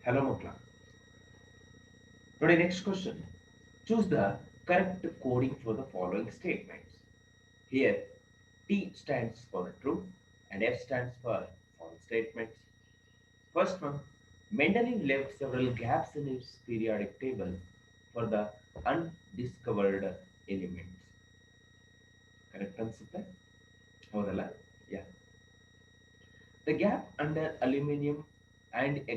Hello, Mukla. Today, next question. Choose the correct coding for the following statements. Here, T stands for true and F stands for false statements. First one, Mendeleev left several gaps in his periodic table for the undiscovered elements. Correct answer? ಹೌದಲ್ಲ? Yeah. The gap under aluminium and a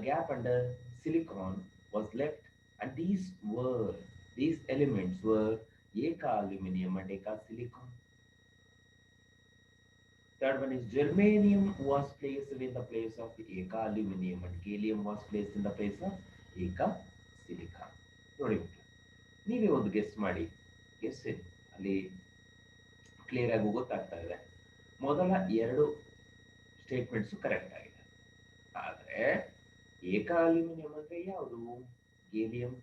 gap under silicon was left, and these elements were eka aluminium and eka silicon. Third one is germanium was placed in the place of eka aluminium and gallium was placed in the place of eka silicon. ನೋಡಿ ನೀವೇ ಒಂದು guess ಮಾಡಿ guess ಅಲ್ಲಿ clear ಆಗಿ ಗೊತ್ತಾಗ್ತಾ ಇದೆ. ಮೊದಲ ಎರಡು ಸ್ಟೇಟ್ಮೆಂಟ್ಸು ಕರೆಕ್ಟ್ ಆಗಿದೆ. ಆದರೆ ಏಕಾ ಅಲ್ಯೂಮಿನಿಯಂ ಅಂದ್ರೆ ಯಾವುದು? ಗೇಲಿಯಂ.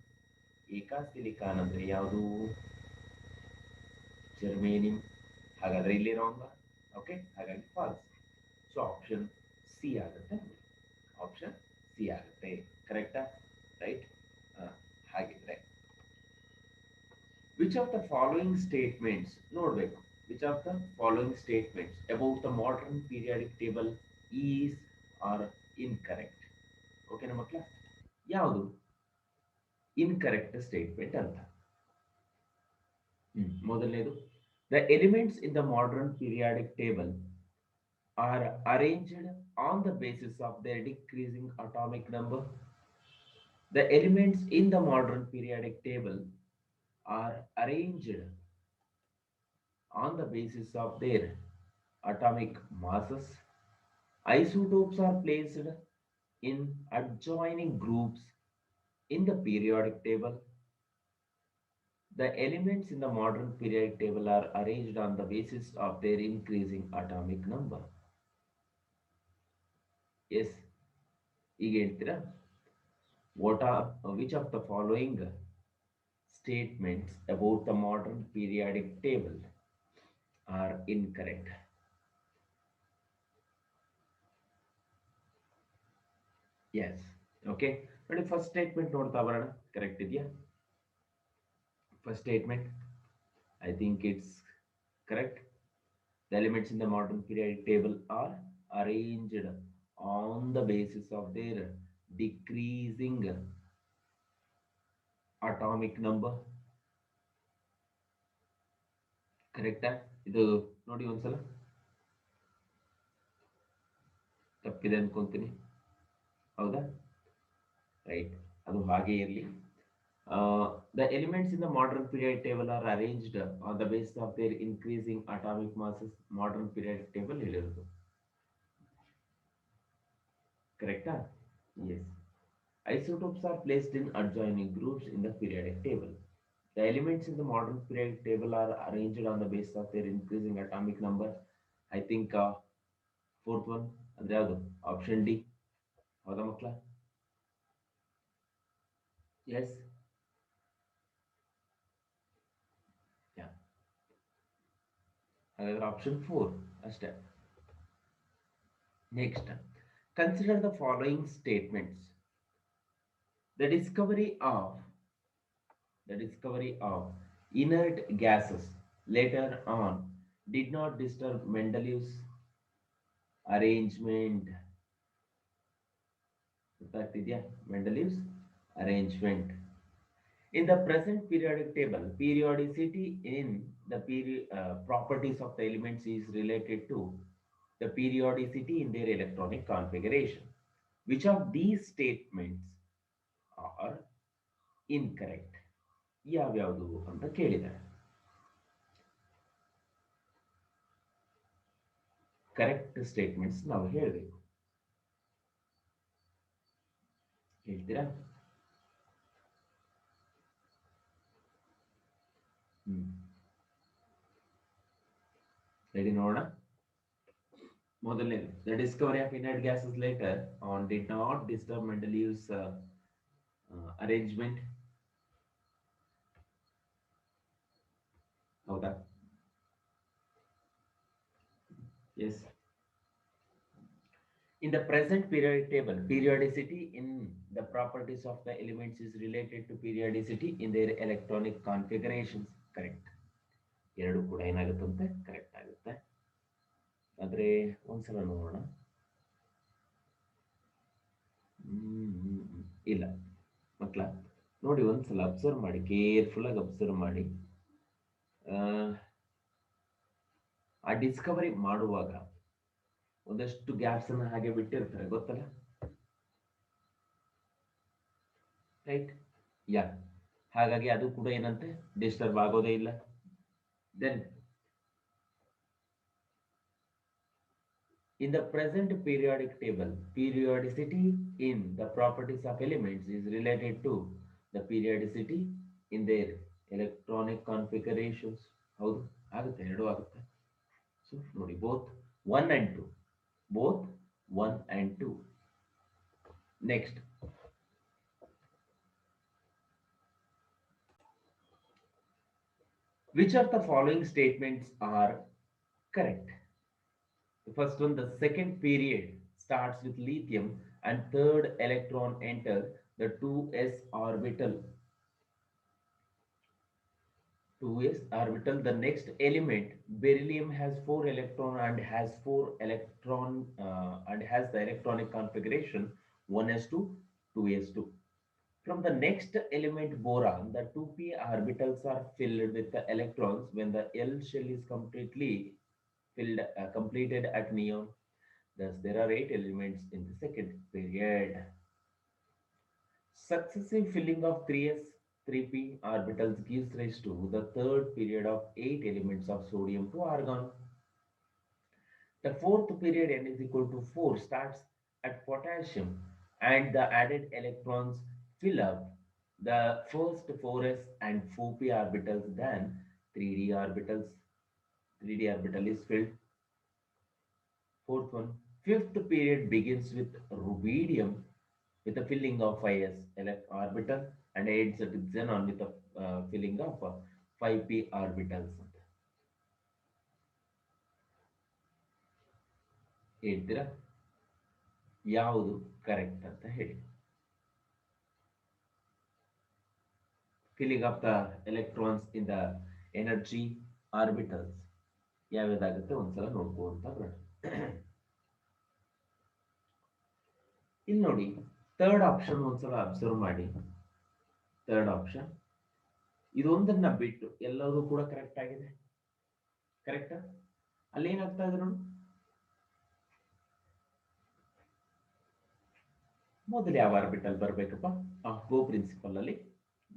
ಏಕಾ ಸಿಲಿಕಾನ್ ಅಂದ್ರೆ ಯಾವುದು? ಜರ್ಮೇನಿಯಂ. ಹಾಗಾದ್ರೆ ಇಲ್ಲಿ ರಾಂಗ್. ಓಕೆ, ಹಾಗಾಗಿ ಫಾಲ್ಸ್. ಸೊ ಆಪ್ಷನ್ ಸಿ ಆಗುತ್ತೆ. ಆಪ್ಷನ್ ಸಿ ಆಗುತ್ತೆ. ಕರೆಕ್ಟಾ? ರೈಟ್. ಹಾಗಿದ್ರೆ which of the following statements ನೋಡ್ಬೇಕು. Which of the following statements about the modern periodic table is are incorrect? ಓಕೆನಾ ಮಕ್ಕಳ? ಯಾವುದು ಇನ್ಕರೆಕ್ಟ್ ಸ್ಟೇಟ್ಮೆಂಟ್ ಅಂತ? ಮೊದಲನೇದು, the elements in the modern periodic table are arranged on the basis of their decreasing atomic number. The elements in the modern periodic table are arranged on the basis of their atomic masses. Isotopes are placed in adjoining groups in the periodic table. The elements in the modern periodic table are arranged on the basis of their increasing atomic number. Yes, ಈಗ ಹೇಳ್ತೀರಾ? Which of the following statements about the modern periodic table are incorrect? Yes. Okay. ನೋಡಿ first statement ನೋಡ್ತಾ ಬರೋಣ. Correct ಇದೆಯಾ? First statement I think it's correct. The elements in the modern periodic table are arranged on the basis of their decreasing atomic number. ಕರೆಕ್ಟಾ? ಇದು ನೋಡಿ ಒಂದ್ಸಲ. ತಪ್ಪಿದೆ ಅನ್ಕೊಂತೀನಿ. ಹೌದಾ? ರೈಟ್. ಅದು ಹಾಗೆ ಇರಲಿ. The elements in the modern periodic table are arranged on the basis of their increasing atomic masses. Modern periodic table ಹೇಳಿರೋದು. ಕರೆಕ್ಟಾ? Yes. Isotopes are placed in adjoining groups in the periodic table. The elements in the modern periodic table are arranged on the basis of their increasing atomic number. I think fourth one ಅಂದ್ರೆ ಯಾವುದು? Option D. ಹೌದಾ ಮಕ್ಕಳ? S. ಹಾಗಾದ್ರೆ option 4 ಅಷ್ಟೇ. Next, consider the following statements. The discovery of inert gases later on did not disturb Mendeleev's arrangement. ಗೊತ್ತಾಗ್ತಿದ್ಯಾ? Mendeleev's arrangement. In the present periodic table, periodicity in the properties of the elements is related to the periodicity in their electronic configuration. Which of these statements are incorrect? ಯಾವ್ಯಾವುದು ಅಂತ ಕೇಳಿದ್ದಾರೆ. Correct statements ನಾವು ಹೇಳಬೇಕು. ಹೇಳ್ತೀರಾ? Ready ನೋಡೋಣ. ಮೊದಲನೇದು, the discovery of inert gases later on did not disturb Mendeleev's arrangement. ಹೌದಾ? Yes. In the present periodic table, periodicity in The properties of the elements is related to periodicity in their electronic configurations. Correct. ಎರಡು ಕೂಡ ಏನಾಗುತ್ತಂತೆ correct ಆಗುತ್ತೆ. ಆದ್ರೆ ಒಂದ್ಸಲ ನೋಡೋಣ. ಇಲ್ಲ ಮಕ್ಕಳ ನೋಡಿ, ಒಂದ್ಸಲ ಅಬ್ಸರ್ವ್ ಮಾಡಿ, ಕೇರ್ಫುಲ್ ಆಗಿ ಅಬ್ಸರ್ವ್ ಮಾಡಿ. ಆ ಡಿಸ್ಕವರಿ ಮಾಡುವಾಗ ಒಂದಷ್ಟು ಗ್ಯಾಪ್ಸ್ ಅನ್ನ ಹಾಗೆ ಬಿಟ್ಟಿರ್ತಾರೆ, ಗೊತ್ತಲ್ಲ? ರೈಟ್. ಯಾ, ಹಾಗಾಗಿ ಅದು ಕೂಡ ಏನಂತೆ ಡಿಸ್ಟರ್ಬ್ ಆಗೋದೇ ಇಲ್ಲ. Then in the present periodic table, periodicity in the properties of elements is related to the periodicity in their electronic configurations. ಹೌದು, ಆಗುತ್ತೆ, ಎರಡು ಆಗುತ್ತೆ. ಸೊ ನೋಡಿ, both 1 and 2, both 1 and 2. Next, which of the following statements are correct? The first one, the second period starts with lithium and third electron enter the 2s orbital. 2s orbital. The next element, beryllium, has 4 electron and has 4 electron and has the electronic configuration 1s2, 2s2. From the next element, boron, the 2p orbitals are filled with the electrons when the L shell is completed at neon. Thus, there are 8 elements in the second period. Successive filling of 3s, 3p orbitals gives rise to the third period of 8 elements of sodium to argon. The fourth period, n is equal to 4, starts at potassium and the added electrons fill up the first 4s and 4p orbitals, then 3d orbitals. 3d orbital is filled. Fourth one, fifth period begins with rubidium with a filling of 5s orbital and ends at xenon with a filling of 5p orbitals. ಹೇಳ್ತೀರಾ ಯಾವುದು correct ಅಂತ ಹೇಳಿ? filling of the electrons in the energy orbitals ಯಾವ್ಯಾವುದಾಗುತ್ತೆ ಒಂದ್ಸಲ ನೋಡ್ಕೊಂತ ಬರೋಣ. ಇಲ್ಲಿ ನೋಡಿ, third option ಒಂದ್ಸಲ ಅಬ್ಸರ್ವ್ ಮಾಡಿ. ಥರ್ಡ್ ಆಪ್ಷನ್ ಇದೊಂದನ್ನ ಬಿಟ್ಟು ಎಲ್ಲವೂ ಕೂಡ ಕರೆಕ್ಟ್ ಆಗಿದೆ. ಕರೆಕ್ಟಾ? ಅಲ್ಲಿ ಏನಾಗ್ತಾ ಇದೆ ನೋಡಿ, ಮೊದಲು ಯಾವ ಆರ್ಬಿಟಲ್ ಬರಬೇಕಪ್ಪ? ಗೋ ಪ್ರಿನ್ಸಿಪಲ್ ಅಲ್ಲಿ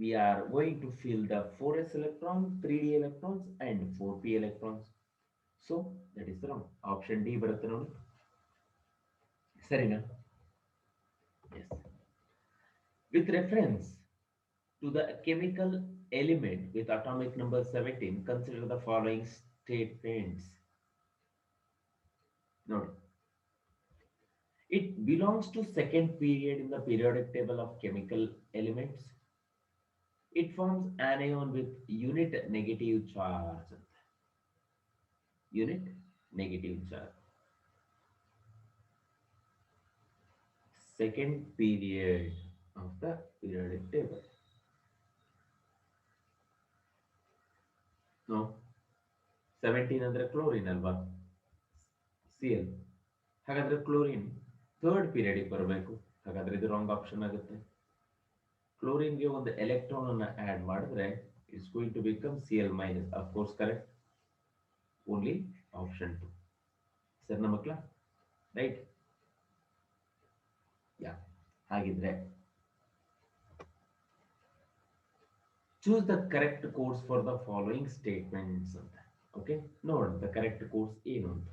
we are going to fill the 4s electrons, 3d electrons and 4p electrons. So that is wrong. Option D ಬರುತ್ತೆ ನೋಡಿ. ಸರಿನಾ? Yes. With reference to the chemical element with atomic number 17, consider the following statements. ನೋಡಿ, it belongs to second period in the periodic table of chemical elements. It forms anion with unit negative charge. Unit negative charge. Second period of the periodic table. No. 17 ಅಂದ್ರೆ chlorine ಅಲ್ವಾ? Cl. ಹಾಗಾದ್ರೆ chlorine third period ಬರಬೇಕು. ಹಾಗಾದ್ರೆ ಇದು wrong option ಆಗುತ್ತೆ. ಕ್ಲೋರಿನ್ಗೆ ಒಂದು electron ಅನ್ನು add ಮಾಡಿದ್ರೆ it's going to become Cl minus. Of course correct. Only option 2. ಸರಿನಾ ಮಕ್ಕಳ? ರೈಟ್? ಯಾ, ಹಾಗಿದ್ರೆ choose the correct course for the following statements ಅಂತ. ಓಕೆ, ನೋಡೋಣ ದ ಕರೆಕ್ಟ್ ಕೋರ್ಸ್ ಏನು ಅಂತ.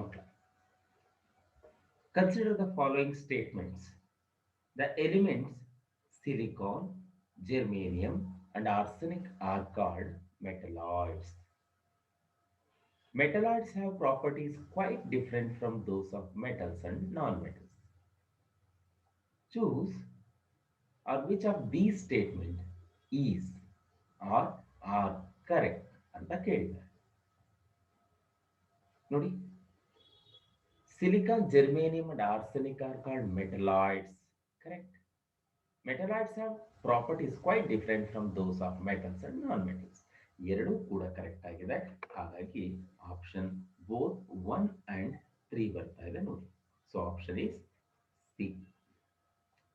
ಮಕ್ಕಳ, consider the following statements. The elements silicon, germanium and arsenic are called metalloids. Metalloids have properties quite different from those of metals and non-metals. Choose or which of these statements is or are correct ಅಂತ ಕೇಳಿದ್ದಾರೆ ನೋಡಿ. Silicon, germanium, and arsenic are called metalloids. Correct. Metalloids have properties quite different from those of metals and non-metals. ಎರಡೂ ಕೂಡ correct ಆಗಿದೆ. ಹಾಗಾಗಿ option both 1 and 3 ಬರ್ತಾ ಇದೆ ನೋಡಿ. So option is C.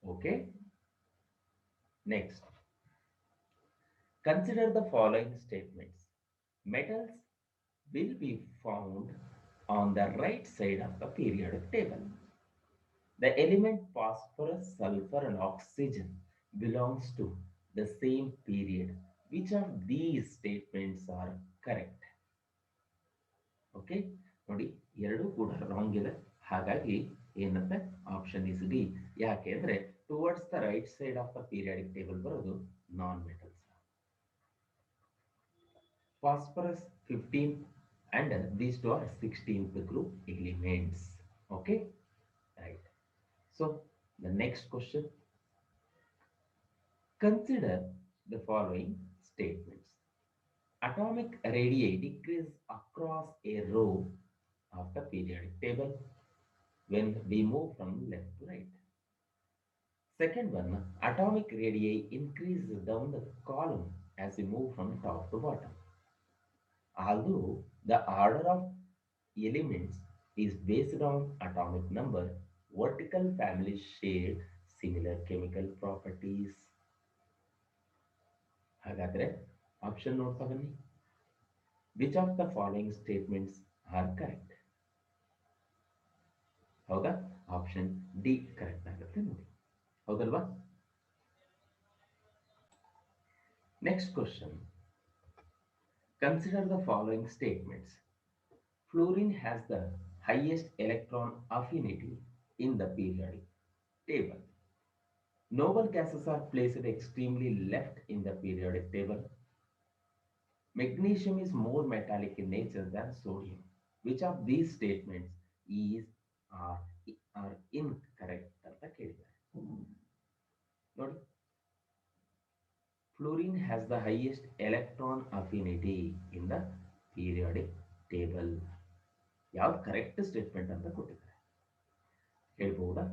Okay. Next, consider the following statements. Metals will be found on the right side of the periodic table. The element phosphorus, sulfur, and oxygen belongs to the same period. Which of these statements are correct? Okay, ನೋಡಿ ಎರಡೂ ಕೂಡ wrong ಇದೆ. ಹಾಗಾಗಿ ಏನಂದ್ರೆ option is D. ಯಾಕೆ ಅಂದ್ರೆ towards the right side of the periodic table ಬರೋದು non metals. Phosphorus 15 and these two are 16th group elements. Okay, right. So the next question, consider the following statements. Atomic radii decrease across a row of the periodic table when we move from left to right. Second one, atomic radii increases down the column as we move from top to bottom. Although the order of elements is based on atomic number, vertical families share similar chemical properties. ಹಾಗಾದ್ರೆ option ನೋಡ್ತಾ ಬನ್ನಿ. Which of the following statements are correct? ಹೌದಾ? Option D correct ಆಗುತ್ತೆ ನೋಡಿ. ಹೌದಲ್ವಾ? Next question, consider the following statements. Fluorine has the highest electron affinity in the periodic table. Noble gases are placed extremely left in the periodic table. Magnesium is more metallic in nature than sodium. Which of these statements is are, are incorrect ಅಂತ ಕೇಳಿದ್ದಾರೆ ನೋಡಿ. Fluorine has the highest electron affinity in the periodic table. ಯಾವ್ದು correct statement ಅಂತ ಕೊಟ್ಟಿದ್ದಾರೆ ಹೇಳ್ಬಹುದಾ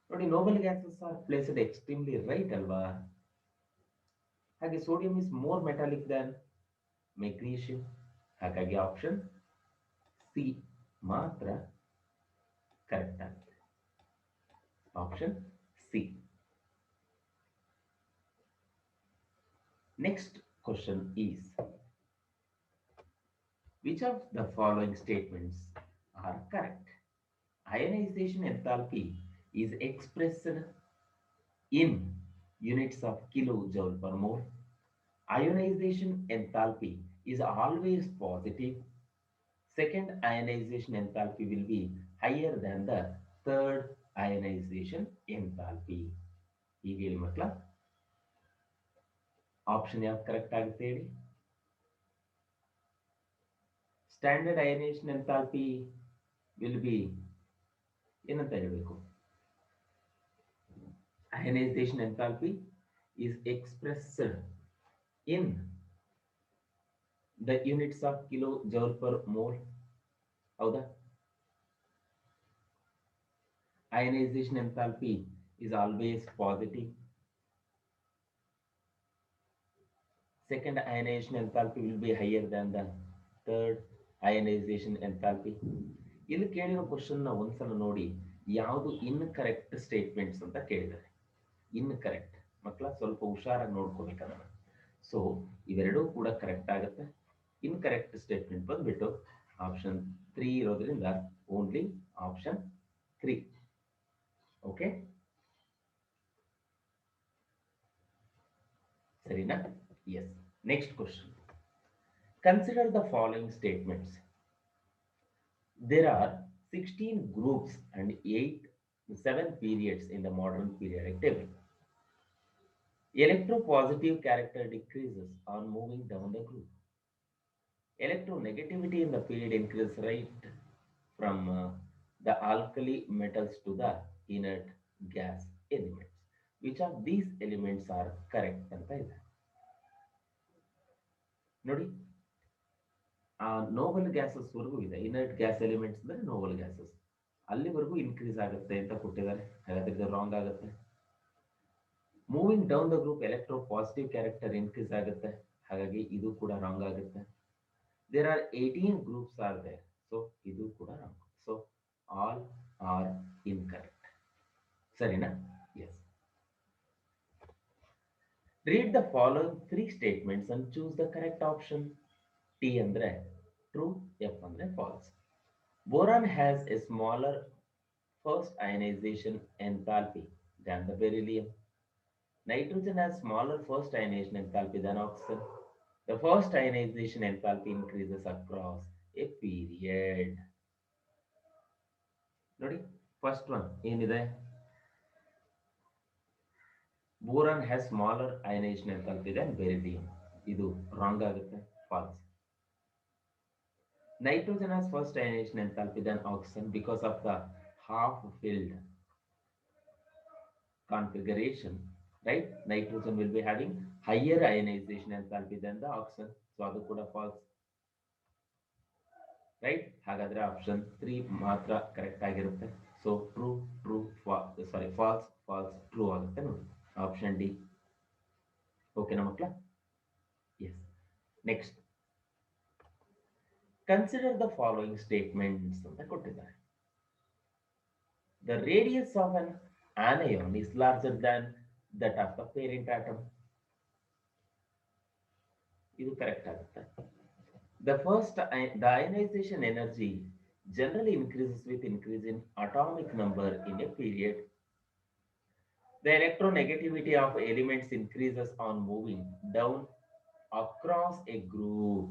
ನೋಡಿ. Nobel gases R placed extremely right ಅಲ್ವಾ? ಹಾಗೆ sodium is more metallic than magnesium. ಹಾಗಾಗಿ ಆಪ್ಷನ್ ಸಿ ಮಾತ್ರ ಕರೆಕ್ಟ್ ಆಗುತ್ತೆ. Option C. Next question is, which of the following statements are correct? Ionization enthalpy is expressed in units of kilojoule per mole. Ionization enthalpy is always positive. Second ionization enthalpy will be higher than the third ionization enthalpy. ಈಗ ಹೇಳಿ ಮಕ್ಕಳ, option ಯಾವ್ದು correct ಆಗುತ್ತೆ ಹೇಳಿ? Standard ಅಯನೇಷನ್ enthalpy will be ಏನಂತ ಹೇಳಬೇಕು? Ionisation enthalpy is expressed in the units of kilojoule per mole. ಹೌದಾ? Ionization enthalpy is always positive. Second ionization enthalpy will be higher than the third ionization enthalpy. ಇಲ್ಲಿ ಕೇಳಿರೋ question ನ ಒಂದ್ಸಲ ನೋಡಿ, ಯಾವುದು incorrect statements ಅಂತ ಕೇಳಿದ್ದಾರೆ. ಇನ್ಕರೆಕ್ಟ್ ಮಕ್ಕಳ ಸ್ವಲ್ಪ ಹುಷಾರಾಗಿ ನೋಡ್ಕೋಬೇಕಲ್ಲ. ಸೊ ಇವೆರಡೂ ಕೂಡ ಕರೆಕ್ಟ್ ಆಗುತ್ತೆ. ಇನ್ಕರೆಕ್ಟ್ ಸ್ಟೇಟ್ಮೆಂಟ್ ಬಂದ್ಬಿಟ್ಟು ಆಪ್ಷನ್ 3 ಇರೋದ್ರಿಂದ ಓನ್ಲಿ ಆಪ್ಷನ್ 3. ಓಕೆ, ಸರಿನಾ? Yes. Next question, consider the following statements. There are 16 groups and 7 periods in the modern periodic table. Electropositive character decreases on moving down the group. Electronegativity in the period increases right from the alkali metals to the inert gas elements. Which of these elements are correct ಅಂತ ಇದೆ ನೋಡಿ. ಆ Nobel gases ವರೆಗೂ ಇದೆ. Inert gas elements ಅಂದರೆ noble gases, ಅಲ್ಲಿವರೆಗೂ increase ಆಗುತ್ತೆ ಅಂತ ಕೊಟ್ಟಿದ್ದಾರೆ. ಹಾಗಾದ್ರೆ ಇದು ರಾಂಗ್ ಆಗುತ್ತೆ. Moving down the group electropositive character increase ಆಗುತ್ತೆ, ಹಾಗಾಗಿ ಇದು ಕೂಡ ರಾಂಗ್ ಆಗುತ್ತೆ. There are 18 groups are there, so ಇದು ಕೂಡ wrong. So all are incorrect. ಸರಿನಾ? Yes. Read the following 3 statements and choose the correct option. T ಅಂದ್ರೆ true, F ಅಂದ್ರೆ false. Boron has a smaller first ionization enthalpy than the beryllium. Nitrogen has smaller first ionization enthalpy than oxygen. The first ionization enthalpy increases across a period. ನೋಡಿ, first one ಏನಿದೆ? Boron has smaller ionisation enthalpy than beryllium. ಇದು wrong ಆಗುತ್ತೆ, false. Nitrogen has first ionization enthalpy than oxygen because of the half-filled configuration, right? Nitrogen will be having higher ionization enthalpy than the oxygen, so adu kuda false, right? ಹಾಗಾದ್ರೆ option 3 ಮಾತ್ರ correct ಆಗಿರುತ್ತೆ. So true true sorry false false true ಆಗುತ್ತೆ ನೋಡಿ, option D. ಓಕೆನಾ ಮಕ್ಕಳ? Yes. Next, consider the following statements ಅಂತ ಕೊಟ್ಟಿದ್ದಾರೆ. The radius of an anion is larger than that of the parent atom. ಇದು ಕರೆಕ್ಟ್ ಆಗುತ್ತೆ. The ionization energy generally increases with increase in atomic number in a period. The electronegativity of elements increases on moving down across a group.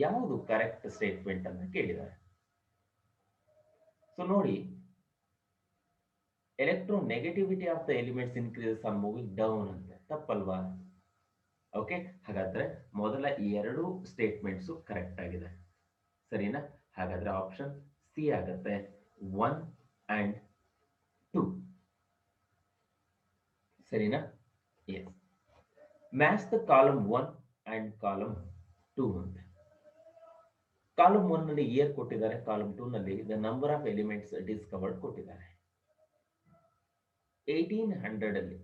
ಯಾವುದು correct statement ಅಂತ ಕೇಳಿದ್ದಾರೆ. So ನೋಡಿ, electronegativity of the elements increases on moving down ಅಂತ ತಪ್ಪಲ್ವಾ? Okay, ಹಾಗಾದ್ರೆ ಮೊದಲ ಎರಡು statements correct ಆಗಿದೆ. ಸರಿನಾ? ಹಾಗಾದ್ರೆ ಆಪ್ಷನ್ ಸಿ ಆಗುತ್ತೆ, 1 and 2. ಸರಿನಾ? Yes. Match the column 1 and column 2 ಅಂತ. ಕಾಲಮ್ 1 ನಲ್ಲಿ ಇಯರ್ ಕೊಟ್ಟಿದ್ದಾರೆ, ಕಾಲಮ್ 2 ನಲ್ಲಿ the number of elements discovered ಕೊಟ್ಟಿದ್ದಾರೆ. 1800 ಅಲ್ಲಿ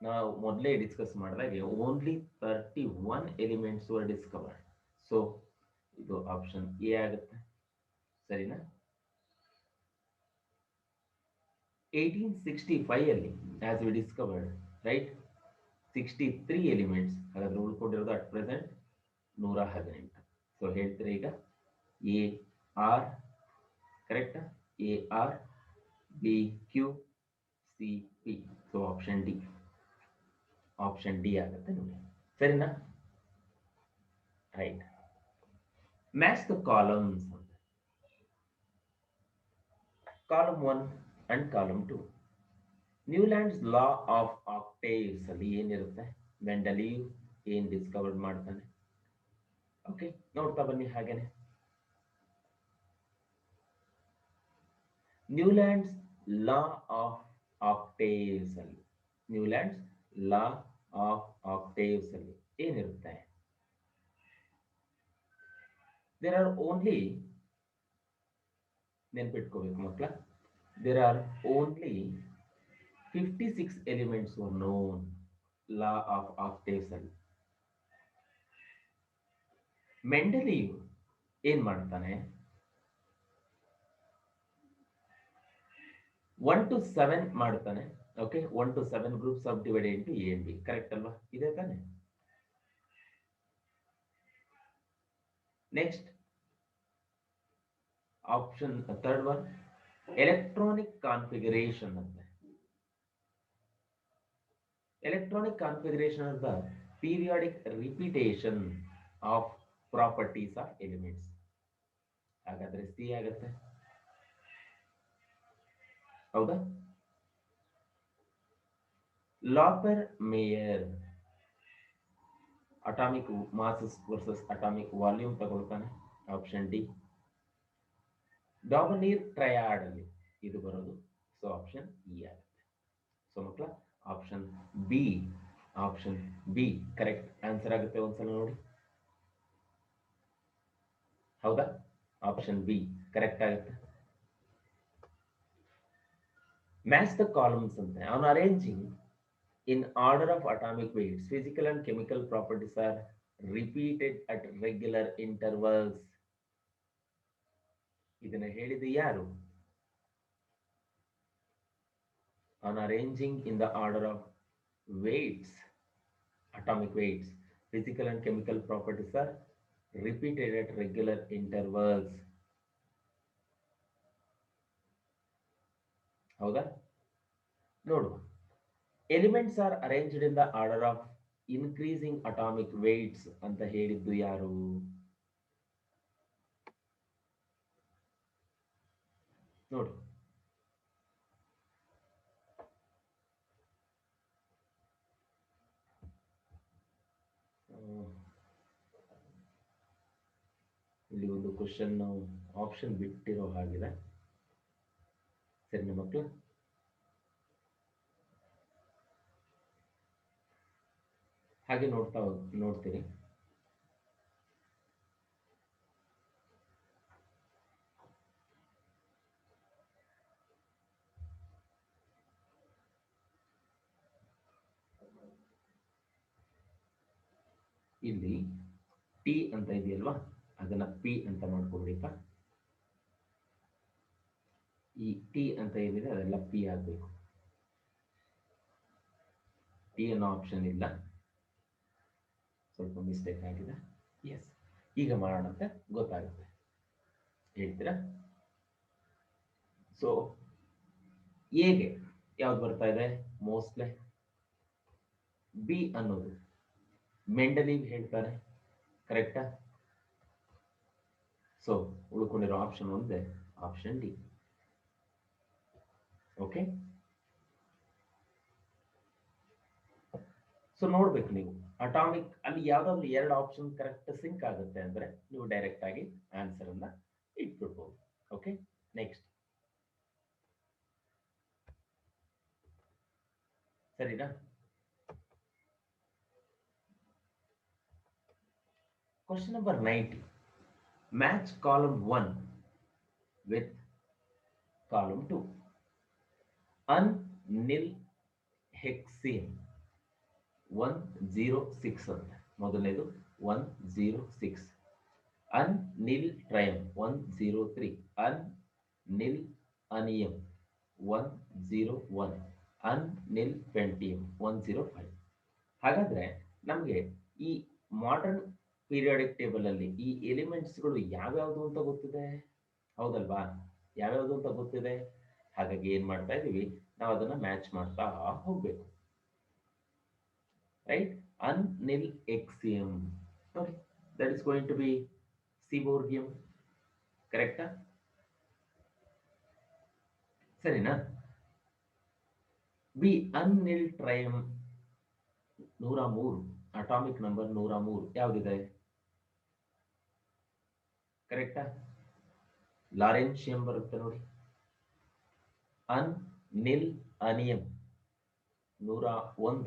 ನಾವು ಮೊದಲೇ ಡಿಸ್ಕಸ್ ಮಾಡಿದಾಗೆ only 31 elements were discovered. So ಇದು ಆಪ್ಷನ್ ಎ ಆಗುತ್ತೆ. ಸರಿನಾ? 1865 ಅಲ್ಲಿ as we discovered, right, 63 elements. ಹಾಗಾದ್ರೆ ಉಳ್ಕೊಂಡಿರೋದು ಅಟ್ ಪ್ರೆಸೆಂಟ್ 118. ಸೊ ಹೇಳ್ತೀರಾ ಈಗ A R correct, A R B Q C P. So option D, option D ಆಗುತ್ತೆ ನೋಡಿ. ಸರಿನಾ? ರೈಟ್. ಮ್ಯಾಚ್ ದ ಕಾಲಮ್ಸ್ ಅಂತ. Column 1 and column 2. Newlands law of octaves ಅಲ್ಲಿ ಏನಿರುತ್ತೆ? ಮೆಂಡಲೀವ್ ಏನ್ ಡಿಸ್ಕವರ್ಡ್ ಮಾಡ್ತಾನೆ? ಓಕೆ, ನೋಡ್ತಾ ಬನ್ನಿ ಹಾಗೇನೆ. ನ್ಯೂಲ್ಯಾಂಡ್ಸ್ ಲಾ ಆಫ್ ಆಕ್ಟೇವ್ಸ್ ಅಲ್ಲಿ, ನ್ಯೂಲ್ಯಾಂಡ್ಸ್ ಲಾ ಆಫ್ ಆಕ್ಟೇವ್ಸ್ ಅಲ್ಲಿ ಏನಿರುತ್ತೆ? ದೇರ್ ಆರ್ ಓನ್ಲಿ, ನೆನ್ಪಿಟ್ಕೋಬೇಕು ಮಕ್ಕಳ, there are only 56 elements were known law of octaves ಅಲ್ಲಿ. ಮೆಂಡಲೀವ್ ಏನ್ ಮಾಡ್ತಾನೆ? 1 to 7 ಮಾಡ್ತಾನೆ. Okay, 1 to 7 groups of divided into A and B. Correct ಅಲ್ವಾ? ಇದೆ ತಾನೆ? Next option third one, electronic configuration ಅಂತ. Electronic configuration of the periodic repetition of properties of elements. ಹಾಗಾದ್ರೆ C ಆಗುತ್ತೆ. ಹೌದಾ? Lothar Meyer atomic masses versus atomic volume ತಗೊಳ್ತಾನೆ. Option D. Dobereiner triad ಅಲ್ಲಿ ಇದು ಬರೋದು. ಸೊ ಆಪ್ಷನ್ ಇ ಆಗುತ್ತೆ. So ಮಕ್ಕಳ option B, option B correct answer ಆಗುತ್ತೆ. ಒಂದ್ಸಲ ನೋಡಿ. ಹೌದಾ? ಆಪ್ಷನ್ ಬಿ ಕರೆಕ್ಟ್ ಆಗುತ್ತೆ. ಮ್ಯಾಚ್ ದ ಕಾಲಮ್ಸ್ ಅಂತ on arranging in order of atomic weights, physical and chemical properties are repeated at regular intervals. ಇದನ್ನ ಹೇಳಿದ್ದು ಯಾರು? On arranging in the order of weights, atomic weights, physical and chemical properties are repeated at regular intervals. ಹೌದಾ? ನೋಡುವ. Elements are arranged in the order of increasing atomic weights ಅಂತ ಹೇಳಿದ್ದು ಯಾರು? ನೋಡಿ, ಇಲ್ಲಿ ಒಂದು ಕ್ವಶನ್ ಆಪ್ಷನ್ ಬಿಟ್ಟಿರೋ ಹಾಗಿದೆ. ಸರಿ ಮಕ್ಕಳು, ಹಾಗೆ ನೋಡ್ತೀರಿ. ಇಲ್ಲಿ ಟಿ ಅಂತ ಇದೆಯಲ್ವಾ, ಅದನ್ನ ಪಿ ಅಂತ ಮಾಡ್ಕೊಬಿಡಿಪ್ಪ. ಈ ಟಿ ಅಂತ ಏನಿದೆ ಅದೆಲ್ಲ ಪಿ ಆಗಬೇಕು. ಟಿ ಅನ್ನೋ ಆಪ್ಷನ್ ಇಲ್ಲ, ಸ್ವಲ್ಪ ಮಿಸ್ಟೇಕ್ ಆಗಿದೆ. ಎಸ್, ಈಗ ಮಾಡೋಣಂತೆ ಗೊತ್ತಾಗುತ್ತೆ. ಹೇಳ್ತೀರಾ? ಸೊ ಎಗೆ ಯಾವ್ದು ಬರ್ತಾ ಇದೆ? ಮೋಸ್ಟ್ಲೆ ಬಿ ಅನ್ನೋದು ಮೆಂಡಲೀವ್ ಹೇಳ್ತಾರೆ. ಕರೆಕ್ಟಾ? ಸೊ ಉಳ್ಕೊಂಡಿರೋ ಆಪ್ಷನ್ ಒಂದೇ, ಆಪ್ಷನ್ ಡಿ. ಓಕೆ, ಸೊ ನೋಡ್ಬೇಕು ನೀವು ಅಟಾಮಿಕ್ ಅಲ್ಲಿ ಯಾವ್ದಾದ್ರು ಎರಡು ಆಪ್ಷನ್ ಕರೆಕ್ಟ್ ಸಿಂಕ್ ಆಗುತ್ತೆ ಅಂದ್ರೆ ನೀವು ಡೈರೆಕ್ಟ್ ಆಗಿ ಆನ್ಸರ್ ಅನ್ನ ಇಟ್ಬಿಡ್ಬೋದು. Okay, next. ಸರಿನಾ? Question number 90. Match column 1 with column 2. Unnilhexium 106 ಅಂತ. ಮೊದಲನೇದು 106. Unniltrium 103. Unnilunium 101. Unnilpentium 105. ಹಾಗಾದ್ರೆ ನಮಗೆ ಈ ಮಾಡರ್ನ್ ಪೀರಿಯಾಡಿಕ್ ಟೇಬಲ್ ಅಲ್ಲಿ ಈ ಎಲಿಮೆಂಟ್ಸ್ಗಳು ಯಾವ್ಯಾವುದು ಅಂತ ಗೊತ್ತಿದೆ, ಹೌದಲ್ವಾ? ಯಾವ್ಯಾವುದು ಅಂತ ಗೊತ್ತಿದೆ. ಹಾಗಾಗಿ ಏನ್ ಮಾಡ್ತಾ ಇದೀವಿ ನಾವು, ಅದನ್ನ ಮ್ಯಾಚ್ ಮಾಡ್ತಾ ಹೋಗ್ಬೇಕು. ರೈಟ್? ಅನ್-ನಿಲ್ ಎಕ್ಸಿಯಮ್ ನೋಡಿ, that is going to be seaborgium. ಕರೆಕ್ಟಾ? ಸರಿನಾ? B unniltrium 103, atomic number 103 ಯಾವ್ದಿದೆ? ಕರೆಕ್ಟಾ? ಲಾರೆನ್ಶಿಯಂ ಬರುತ್ತೆ ನೋಡಿ. ಅನ್-ನಿಲ್ ಅನಿಯಂ 101.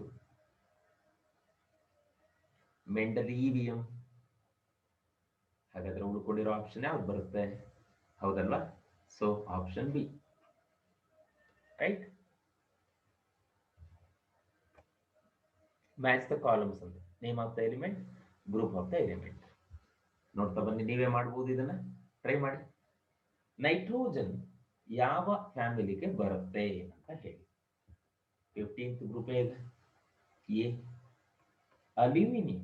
ಮೆಂಡಲೀವಿಯಂ. ಹಾಗಾದ್ರೆ ಉಳ್ಕೊಂಡಿರೋ ಆಪ್ಷನ್ ಯಾವ್ದು ಬರುತ್ತೆ? ಹೌದಲ್ವಾ? So option B. Right? Match the columns ಅಂತ. Name of the element, group of the element. ನೋಡ್ತಾ ಬನ್ನಿ, ನೀವೇ ಮಾಡಬಹುದು, ಇದನ್ನ ಟ್ರೈ ಮಾಡಿ. ನೈಟ್ರೋಜನ್ ಯಾವ ಫ್ಯಾಮಿಲಿಗೆ ಬರುತ್ತೆ ಅಂತ ಹೇಳಿ. 15th ಗ್ರೂಪ್ ಇದೆ ಎ. ಅಲ್ಯೂಮಿನಿಯಂ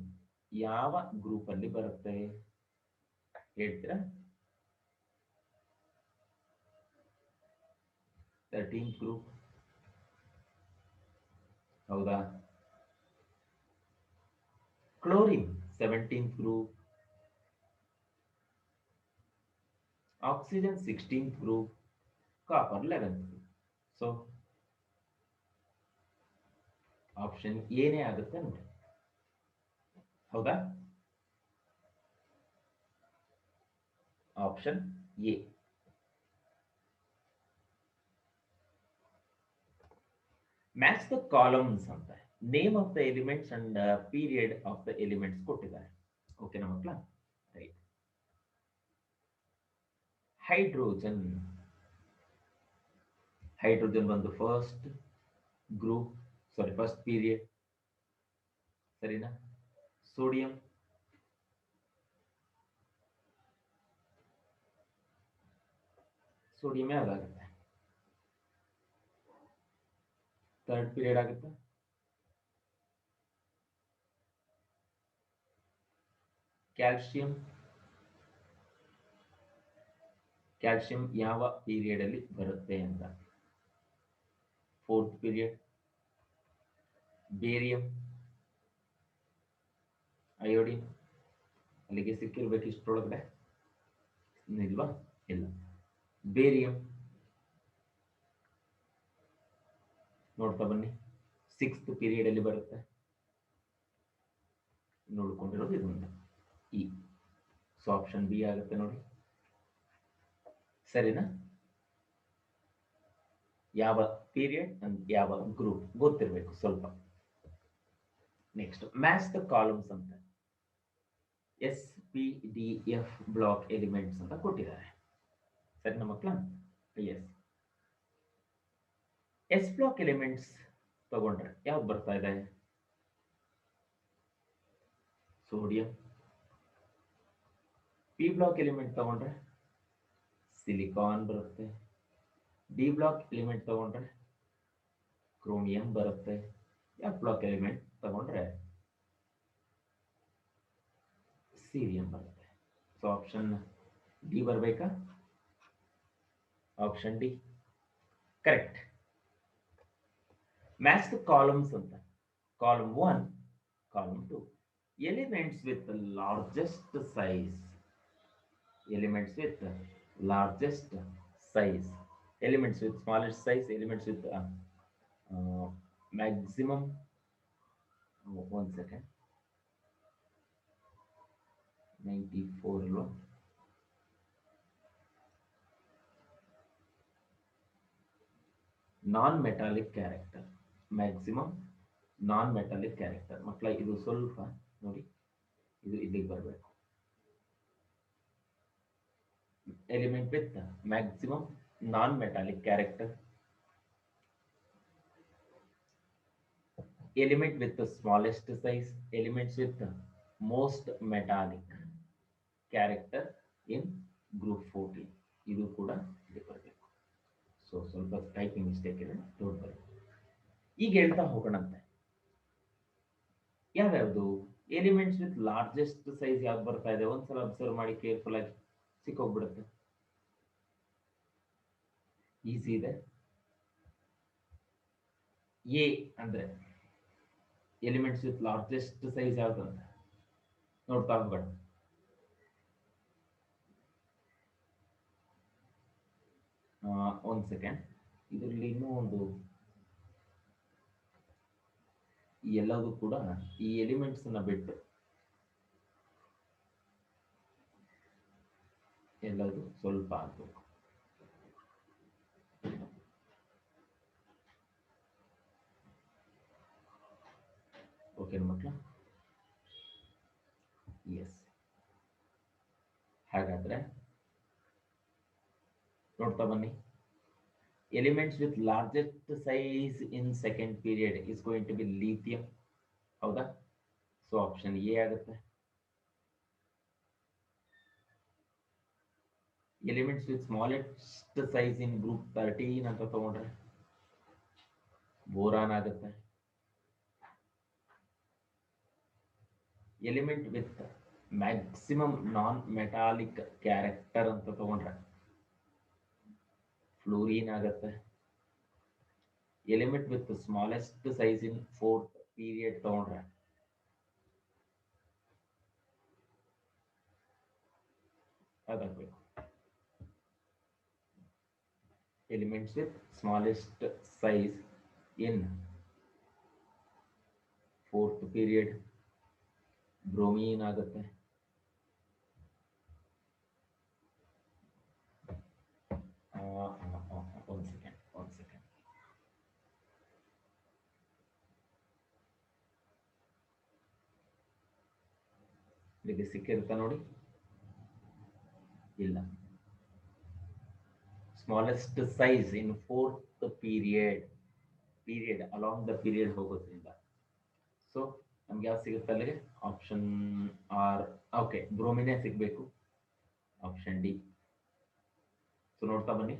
ಯಾವ ಗ್ರೂಪ್ ಅಲ್ಲಿ ಬರುತ್ತೆ ಹೇಳ್ತೀರಾ? 13th group. ಹೌದಾ? Chlorine 17th group. Oxygen 16th group. Copper 11th group. So option ಏನೇ ಆಗುತ್ತೆ ನೋಡಿ. ಹೌದಾ? Option A. Match the columns ಅಂತ name of the elements and period of the elements ಕೊಟ್ಟಿದ್ದಾರೆ. ಓಕೆನಾ ಮಕ್ಕಳ? ರೈಟ್. ಹೈಡ್ರೋಜನ್. ಹೈಡ್ರೋಜನ್ ಬಂದು first group, sorry first period, ಸರಿನಾ? ಸೋಡಿಯಂ, ಸೋಡಿಯಂ ಯಾವ್ದಾಗುತ್ತೆ? ಥರ್ಡ್ ಪೀರಿಯಡ್ ಆಗುತ್ತೆ. ಕ್ಯಾಲ್ಸಿಯಂ, ಕ್ಯಾಲ್ಸಿಯಂ ಯಾವ ಪೀರಿಯಡ್ ಅಲ್ಲಿ ಬರುತ್ತೆ ಅಂತ? Fourth period. ಬೇರಿಯಂ, ಅಯೋಡಿನ್ ಅಲ್ಲಿಗೆ ಸಿಕ್ಕಿರ್ಬೇಕು ಇಷ್ಟರೊಳಗಡೆ, ಇಲ್ವಾ? ಇಲ್ಲ. ಬೇರಿಯಂ ನೋಡ್ತಾ ಬನ್ನಿ, ಸಿಕ್ಸ್ತ್ ಪೀರಿಯಡ್ ಅಲ್ಲಿ ಬರುತ್ತೆ. ನೋಡ್ಕೊಂಡಿರೋದು ಇದೊಂದು ಇ. ಸೊ ಆಪ್ಷನ್ ಬಿ ಆಗುತ್ತೆ ನೋಡಿ, ಸರಿನಾ? ಯಾವ ಪೀರಿಯಡ್ ಅಂಡ್ ಯಾವ ಗ್ರೂಪ್ ಗೊತ್ತಿರಬೇಕು ಸ್ವಲ್ಪ. ನೆಕ್ಸ್ಟ್ ಮ್ಯಾಚ್ ದ ಕಾಲಮ್ಸ್ ಅಂತ S P D F block elements ಅಂತ ಕೊಟ್ಟಿದ್ದಾರೆ, ಸರಿನಾ ಮಕ್ಕಳ? ಎಸ್ ಬ್ಲಾಕ್ ಎಲಿಮೆಂಟ್ಸ್ ತಗೊಂಡ್ರೆ ಯಾವ್ದು ಬರ್ತಾ ಇದೆ? ಸೋಡಿಯಂ. ಪಿ ಬ್ಲಾಕ್ ಎಲಿಮೆಂಟ್ ತಗೊಂಡ್ರೆ ಸಿಲಿಕಾನ್ ಬರುತ್ತೆ. ಡಿ ಬ್ಲಾಕ್ ಎಲಿಮೆಂಟ್ ತಗೊಂಡ್ರೆ ಕ್ರೋಮಿಯಂ ಬರುತ್ತೆ. ಎಫ್ ಬ್ಲಾಕ್ ಎಲಿಮೆಂಟ್ ತಗೊಂಡ್ರೆ ಸೀರಿಯಂ ಬರುತ್ತೆ. ಸೊ ಆಪ್ಷನ್ ಡಿ ಬರಬೇಕಾ? Option D correct. Match the columns ಅಂತ column 1, column 2. Elements with largest size, elements with largest size, elements with smallest size, elements with maximum, one second, 94 ಅಲ್ವಾ? Non metallic character, maximum non metallic character. ಮಕ್ಕಳ ಇದು ಸ್ವಲ್ಪ ನೋಡಿ, ಇದು ಇಲ್ಲಿಗೆ ಬರಬೇಕು. Element with maximum non metallic character, element with the smallest size, elements with the most metallic character in group 14. ಇದು ಕೂಡ ಇಲ್ಲಿ ಬರಬೇಕು. ಸೊ ಸ್ವಲ್ಪ ಟೈಪಿಂಗ್ ಮಿಸ್ಟೇಕ್ ಇದೆ, ಡೋಂಟ್ ವರಿ. ಈಗ ಹೇಳ್ತಾ ಹೋಗೋಣಂತೆ ಯಾವ್ಯಾವುದು ಎಲಿಮೆಂಟ್ಸ್ ವಿತ್ ಲಾರ್ಜೆಸ್ಟ್ ಸೈಜ್ ಯಾವ್ದು ಬರ್ತಾ ಇದೆ ಒಂದ್ಸಲ ಅಬ್ಸರ್ವ್ ಮಾಡಿ ಕೇರ್ಫುಲ್ ಆಗಿ, ಸಿಕ್ಕೋಗ್ಬಿಡುತ್ತೆ. ಈಸಿ ಇದೆ. ಎ ಅಂದ್ರೆ ಎಲಿಮೆಂಟ್ಸ್ ವಿತ್ ಲಾರ್ಜೆಸ್ಟ್ ಸೈಜ್ ಯಾವ್ದು ಅಂತ ನೋಡ್ತಾ ಹೋಗೋಣ. ಒಂದು ಸೆಕೆಂಡ್, ಇದರಲ್ಲಿ ಇನ್ನೂ ಒಂದು, ಎಲ್ಲದೂ ಕೂಡ ಈ ಎಲಿಮೆಂಟ್ಸ್ ಅನ್ನ ಬಿಟ್ಟು ಎಲ್ಲದು ಸ್ವಲ್ಪ ಆಗ್ಬೇಕು. ಓಕೆ ಮಕ್ಕಳ? ಎಸ್. ಹಾಗಾದ್ರೆ ನೋಡ್ತಾ ಬನ್ನಿ. Elements with largest size in second period is going to be lithium, ಹೌದಾ? ಸೊ ಆಪ್ಷನ್ ಎ ಆಗುತ್ತೆ. Elements with smallest size in group 13 ಅಂತ ತಗೊಂಡ್ರೆ ಬೋರಾನ್ ಆಗುತ್ತೆ. Element with maximum non metallic character ಅಂತ ತಗೊಂಡ್ರೆ ಫ್ಲೋರಿನ್ ಆಗುತ್ತೆ. Element with smallest size in fourth period ತಗೊಂಡ್ರೆ ಅದಾಗಬೇಕು. Elements with smallest size in fourth period bromine ಆಗುತ್ತೆ. ಒಂದು ಸೆಕೆಂಡ್. ಇದಕ್ಕೆ ಸಿಕ್ಕಿರುತ್ತಾ ನೋಡಿ? ಇಲ್ಲ. Smallest size in fourth period along the period ಹೋಗೋದ್ರಿಂದ. ಸೊ ನಮ್ಗೆ ಯಾವ್ದು ಸಿಗುತ್ತೆ ಅಲ್ಲಿಗೆ? Option R. ಓಕೆ, ಬ್ರೋಮಿನೇ ಸಿಗಬೇಕು. Option D. ಸೊ ನೋಡ್ತಾ ಬನ್ನಿ,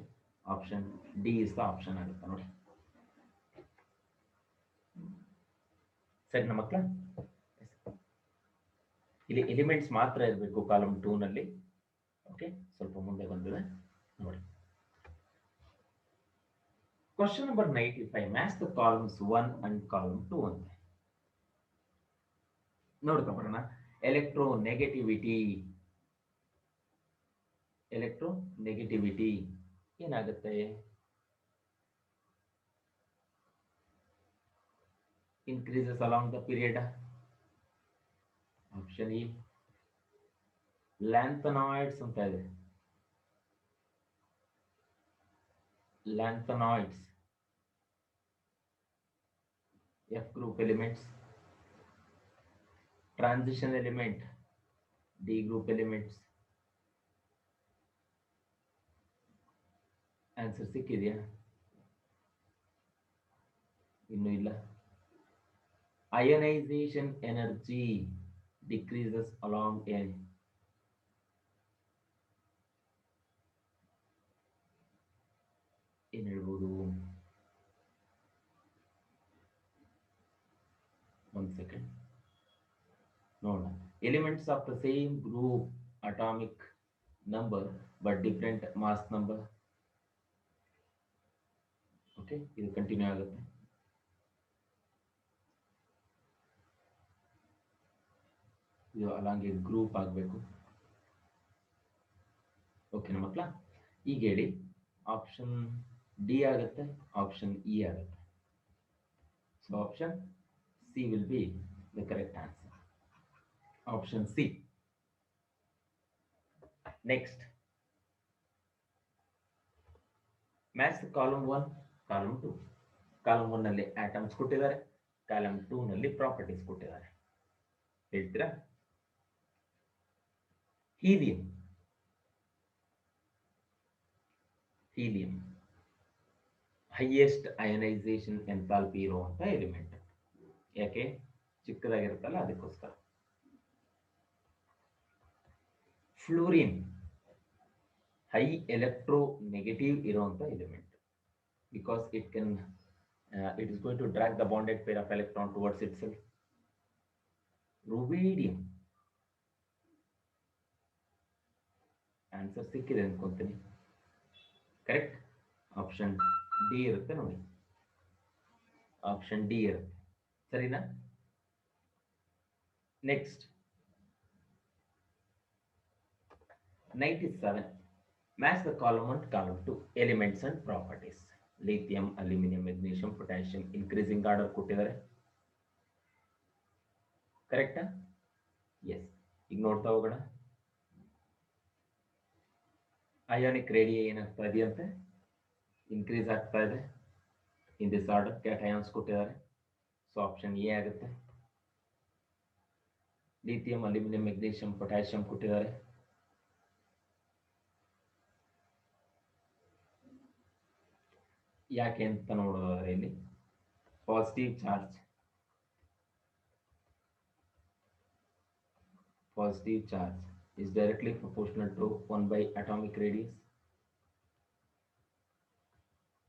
option D is the option ಆಗುತ್ತೆ ನೋಡಿ. ಸರಿನಾ ಮಕ್ಕಳ? ಇಲ್ಲಿ ಎಲಿಮೆಂಟ್ಸ್ ಮಾತ್ರ ಇರಬೇಕು ಕಾಲಮ್ 2 ನಲ್ಲಿ. ಓಕೆ, ಸ್ವಲ್ಪ ಮುಂದೆ ಬಂದಿದೆ ನೋಡಿ. Question number 95, match the columns 1 and column 2 ಅಂತ ನೋಡ್ತಾ ಬರೋಣ. ಎಲೆಕ್ಟ್ರೋನೆಗೆಟಿವಿಟಿ ಏನಾಗುತ್ತೆ? Increases along the period. Option E. Lanthanoids ಅಂತ ಇದೆ. Lanthanoids F group elements, transition element D group elements. Answer ಸಿಕ್ಕಿದೆಯಾ? ಇನ್ನೂ ಇಲ್ಲ. ಅಯನೈಸೇಷನ್ ಎನರ್ಜಿ ಡಿಕ್ರೀಸಸ್ ಅಲಾಂಗ್ ಏನ್ ಹೇಳ್ಬೋದು? ಒಂದು ಸೆಕೆಂಡ್ ನೋಡೋಣ. Elements of the same group, atomic number but different mass number. Okay, ಇದು ಕಂಟಿನ್ಯೂ ಆಗುತ್ತೆ. ಇದು ಅಲಾಂಗ್ ಗ್ರೂಪ್ ಆಗಬೇಕು. ಓಕೆನಾ ಮಕ್ಕಳ? ಈಗ ಹೇಳಿ, ಆಪ್ಷನ್ ಡಿ ಆಗುತ್ತೆ, ಆಪ್ಷನ್ ಇ ಆಗುತ್ತೆ. So option C will be the correct answer. Option C. Next, match column 1, column 2. Column 1 ನಲ್ಲಿ ಆಟಮ್ಸ್ ಕೊಟ್ಟಿದ್ದಾರೆ, ಕಾಲಮ್ 2 ನಲ್ಲಿ ಪ್ರಾಪರ್ಟೀಸ್ ಕೊಟ್ಟಿದ್ದಾರೆ. ಹೇಳ್ತೀರಾ? ಹೀಲಿಯಂ ಹೈಯೆಸ್ಟ್ ಅಯನೈಸೇಷನ್ ಎಂಥಾಲ್ಪಿ ಇರುವಂತ ಎಲಿಮೆಂಟ್. ಯಾಕೆ? ಚಿಕ್ಕದಾಗಿರುತ್ತಲ್ಲ, ಅದಕ್ಕೋಸ್ಕರ. ಫ್ಲೂರಿನ್ ಹೈ ಎಲೆಕ್ಟ್ರೋನೆಗೆಟಿವ್ ಇರುವಂತ element, because it is going to drag the bonded pair of electron towards itself. Rubidium answer ಸಿಕ್ಕಿದೆ ಅನ್ಕೊಂತೀನಿ. ಕರೆಕ್ಟ್. ಆಪ್ಷನ್ ಡಿ ಇರುತ್ತೆ ನೋಡಿ, ಆಪ್ಷನ್ ಡಿ ಇರುತ್ತೆ. ಸರಿನಾ? Next, 97, match the column 1, column 2 elements and properties. Lithium, aluminium, magnesium, potassium increasing order ಕೊಟ್ಟಿದ್ದಾರೆ. ಕರೆಕ್ಟಾ? S. ಈಗ ನೋಡ್ತಾ ಹೋಗೋಣ. ಅಯಾನಿಕ್ ರೇಡಿಯೋ ಏನಾಗ್ತಾ ಇದೆಯಂತೆ? ಇನ್ಕ್ರೀಸ್ ಆಗ್ತಾ ಇದೆ. ಇನ್ ದಿಸ್ ಆರ್ಡರ್ ಕ್ಯಾಟಯಾನ್ಸ್ ಕೊಟ್ಟಿದ್ದಾರೆ. ಸೊ ಆಪ್ಷನ್ ಎ ಆಗುತ್ತೆ. ಲಿಥಿಯಂ, ಅಲ್ಯೂಮಿನಿಯಂ, ಮೆಗ್ನೀಷಿಯಂ, ಪೊಟ್ಯಾಷಿಯಂ ಕೊಟ್ಟಿದ್ದಾರೆ. ಯಾಕೆ ಅಂತ ನೋಡೋದಾದ್ರೆ, ಇಲ್ಲಿ positive charge is directly proportional to 1 by atomic radius.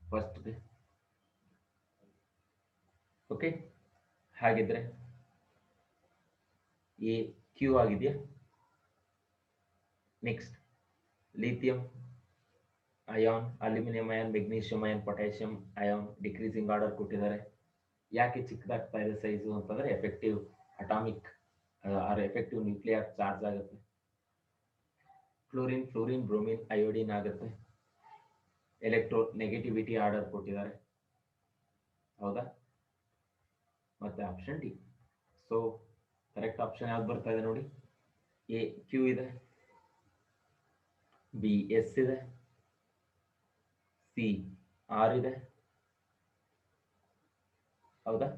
First. Okay, ಹಾಗಿದ್ರೆ ಎ ಕ್ಯೂ ಆಗಿದೆಯಾ? Next, lithium ion, aluminium ion, magnesium ion, potassium ion decreasing order ಕೊಟ್ಟಿದ್ದಾರೆ. ಯಾಕೆ ಚಿಕ್ಕದಾಗ್ತಾ ಇದೆ ಸೈಜು ಅಂತಂದ್ರೆ effective atomic effective nuclear charge ಆಗುತ್ತೆ. ಫ್ಲೋರಿನ್, ಬ್ರೋಮಿನ್, ಅಯೋಡಿನ್ ಆಗುತ್ತೆ. Electro negativity order ಕೊಟ್ಟಿದ್ದಾರೆ. ಹೌದಾ? ಮತ್ತೆ option D. So correct option ಯಾವ್ದು ಬರ್ತಾ ಇದೆ ನೋಡಿ? ಎ ಕ್ಯೂ ಇದೆ, ಬಿ ಎಸ್ ಇದೆ, ಸಿ ಆರ್ ಇದೆ. ಹೌದಾ?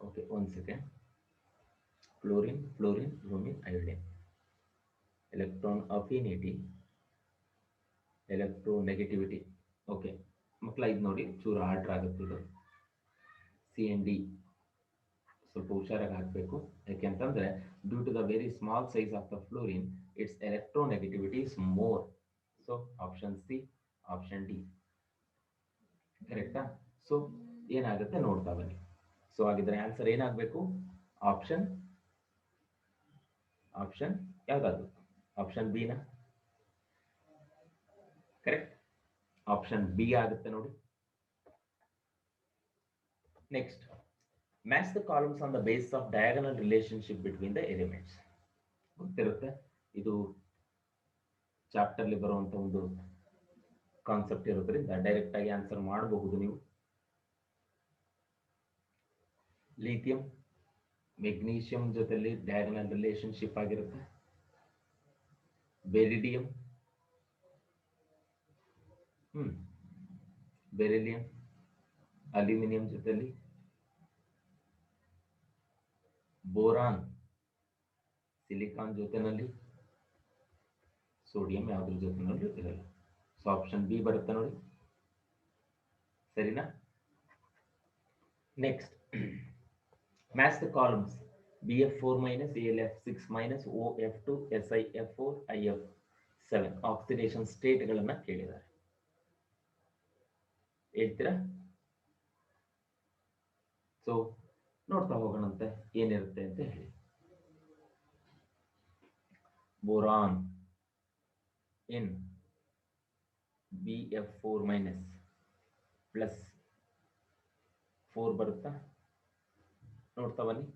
ಓಕೆ, ಒಂದು second. Fluorine, bromine, iodine. electron affinity, electronegativity. Okay ಮಕ್ಕಳ ಇದು ನೋಡಿ ಚೂರು ಆರ್ಡ್ರ್ ಆಗುತ್ತೆ ಇದು. ಸಿ ಎನ್ ಡಿ ಸ್ವಲ್ಪ ಹುಷಾರಾಗಿ ಹಾಕಬೇಕು. ಯಾಕೆಂತಂದ್ರೆ due to the very small size of the fluorine its electronegativity is more. So option C, option D ಕರೆಕ್ಟಾ? ಸೊ ಏನಾಗುತ್ತೆ ನೋಡ್ತಾ ಬನ್ನಿ. ಸೊ ಹಾಗಿದ್ರೆ ಆನ್ಸರ್ ಏನಾಗಬೇಕು? ಆಪ್ಷನ್ ಯಾವ್ದಾದ್ರು? ಆಪ್ಷನ್ ಬಿ ನ ಕರೆಕ್ಟ್? ಆಪ್ಷನ್ ಬಿ ಆಗುತ್ತೆ ನೋಡಿ. Next, match the columns on the base of diagonal relationship between the elements. ಗೊತ್ತಿರುತ್ತೆ, ಇದು ಚಾಪ್ಟರ್ಲಿ ಬರುವಂತ ಒಂದು ಕಾನ್ಸೆಪ್ಟ್ ಇರೋದ್ರಿಂದ ಡೈರೆಕ್ಟ್ ಆಗಿ ಆನ್ಸರ್ ಮಾಡಬಹುದು ನೀವು. ಲಿಥಿಯಂ ಮೆಗ್ನೀಷಿಯಂ ಜೊತೆಲಿ ಡಯಾಗನಲ್ ರಿಲೇಶನ್ಶಿಪ್ ಆಗಿರುತ್ತೆ. ಬೆರಿಡಿಯಂ, ಬೆರಿಲಿಯಂ ಅಲ್ಯೂಮಿನಿಯಂ ಜೊತೆಲಿ, ಬೋರಾನ್ ಸಿಲಿಕಾನ್ ಜೊತೆನಲ್ಲಿ, ಸೋಡಿಯಂ ಯಾವುದ್ರ ಜೊತೆನಲ್ಲೂ ಇರಲ್ಲ. ಸೊ ಆಪ್ಷನ್ ಬಿ ಬರುತ್ತೆ ನೋಡಿ, ಸರಿನಾ? Next, match the columns BF4 minus AlF6 minus OF2 SiF4 IF7 oxidation ಸ್ಟೇಟ್ಗಳನ್ನು ಕೇಳಿದ್ದಾರೆ. ಹೇಳ್ತೀರಾ? ಸೊ ನೋಡ್ತಾ ಹೋಗೋಣಂತೆ ಏನಿರುತ್ತೆ ಅಂತ ಹೇಳಿ. ಬೋರಾನ್ ಇನ್ BF4 minus ಪ್ಲಸ್ 4 ಬರುತ್ತಾ? ನೋಡ್ತಾ ಬನ್ನಿ.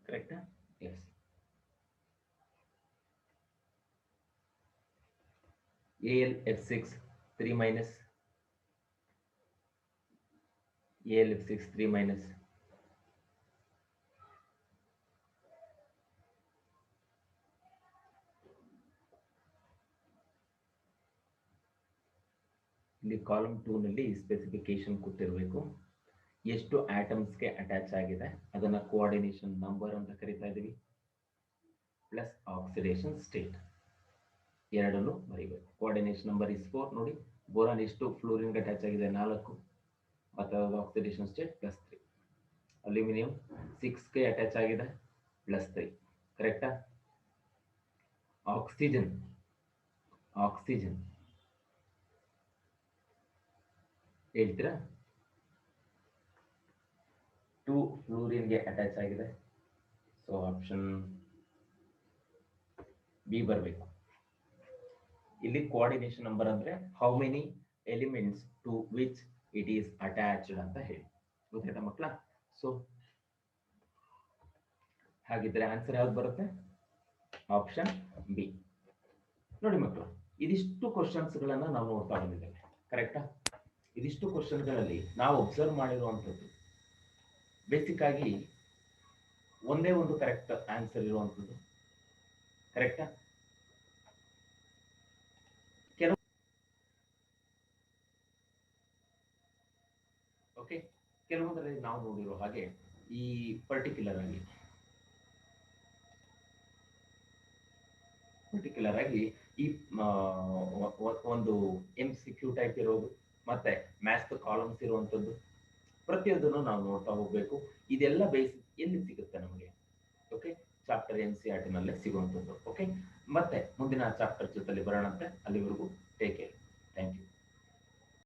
ಕರೆಕ್ಟಾ? Yes. AlF6 3 minus, AlF6 3 minus, ಇಲ್ಲಿ ಕಾಲಮ್ 2 ನಲ್ಲಿ ಸ್ಪೆಸಿಫಿಕೇಶನ್ ಕೊಟ್ಟಿರಬೇಕು. ಎಷ್ಟು ಆಟಮ್ಸ್ಗೆ ಅಟ್ಯಾಚ್ ಆಗಿದೆ ಅದನ್ನ ಕೋಆರ್ಡಿನೇಷನ್ ನಂಬರ್ ಅಂತ ಕರಿತಾ ಇದೀವಿ. ಪ್ಲಸ್ ಆಕ್ಸಿಡೇಷನ್ ಸ್ಟೇಟ್ ಎರಡನ್ನು ಬರೀಬೇಕು. Coordination number is 4. ನೋಡಿ, ಬೋರಾನ್ ಎಷ್ಟು ಫ್ಲೋರಿನ್ಗೆ ಅಟ್ಯಾಚ್ ಆಗಿದೆ? 4. ಮತ್ತು ಆಕ್ಸಿಡೇಷನ್ ಸ್ಟೇಟ್ +3. ಅಲ್ಯೂಮಿನಿಯಂ 6ಗೆ ಅಟ್ಯಾಚ್ ಆಗಿದೆ +3. ಕರೆಕ್ಟಾ? ಆಕ್ಸಿಜನ್ ಹೇಳ್ತೀರಾ? 2 ಫ್ಲೋರಿನ್ಗೆ ಅಟ್ಯಾಚ್ ಆಗಿದೆ. ಸೊ ಆಪ್ಷನ್ ಬಿ ಬರಬೇಕು. ಇಲ್ಲಿ ಕೋಆರ್ಡಿನೇಷನ್ ನಂಬರ್ ಅಂದ್ರೆ how many elements to which it is attached ಅಂತ ಹೇಳಿ. ಗೊತ್ತಾಯ್ತಾ ಮಕ್ಕಳ? ಸೊ ಹಾಗಿದ್ರೆ ಆನ್ಸರ್ ಯಾವ್ದು ಬರುತ್ತೆ? Option B. ನೋಡಿ ಮಕ್ಕಳು, ಇದಿಷ್ಟು ಕ್ವಶನ್ಸ್ಗಳನ್ನ ನಾವು ನೋಡ್ತಾ ಬಂದಿದ್ದೇವೆ. ಕರೆಕ್ಟಾ? ಇದಿಷ್ಟು ಕ್ವಶನ್ಗಳಲ್ಲಿ ನಾವು ಅಬ್ಸರ್ವ್ ಮಾಡಿರುವಂಥದ್ದು ಬೇಸಿಕ್ ಆಗಿ ಒಂದೇ ಒಂದು ಕರೆಕ್ಟ್ ಆನ್ಸರ್ ಇರುವಂಥದ್ದು. ಕರೆಕ್ಟಾ? ಓಕೆ, ಕೆಲವೊಂದರಲ್ಲಿ ನಾವು ನೋಡಿರೋ ಹಾಗೆ ಈ ಪರ್ಟಿಕ್ಯುಲರ್ ಆಗಿ ಈ ಒಂದು MCQ ಟೈಪ್ ಇರೋದು ಮತ್ತೆ ಮ್ಯಾಚ್ ದ ಕಾಲಮ್ಸ್ ಇರುವಂಥದ್ದು ಪ್ರತಿಯೊಂದನ್ನು ನಾವು ನೋಡ್ತಾ ಹೋಗ್ಬೇಕು. ಇದೆಲ್ಲ ಬೇಸಿಕ್ ಎಲ್ಲಿ ಸಿಗುತ್ತೆ ನಮಗೆ? ಓಕೆ, ಚಾಪ್ಟರ್ NCERT ನಲ್ಲೇ ಸಿಗುವಂಥದ್ದು. ಓಕೆ, ಮತ್ತೆ ಮುಂದಿನ ಚಾಪ್ಟರ್ ಜೊತೆಲಿ ಬರೋಣಂತೆ. ಅಲ್ಲಿವರೆಗೂ ಟೇಕ್ ಕೇರ್. Thank you.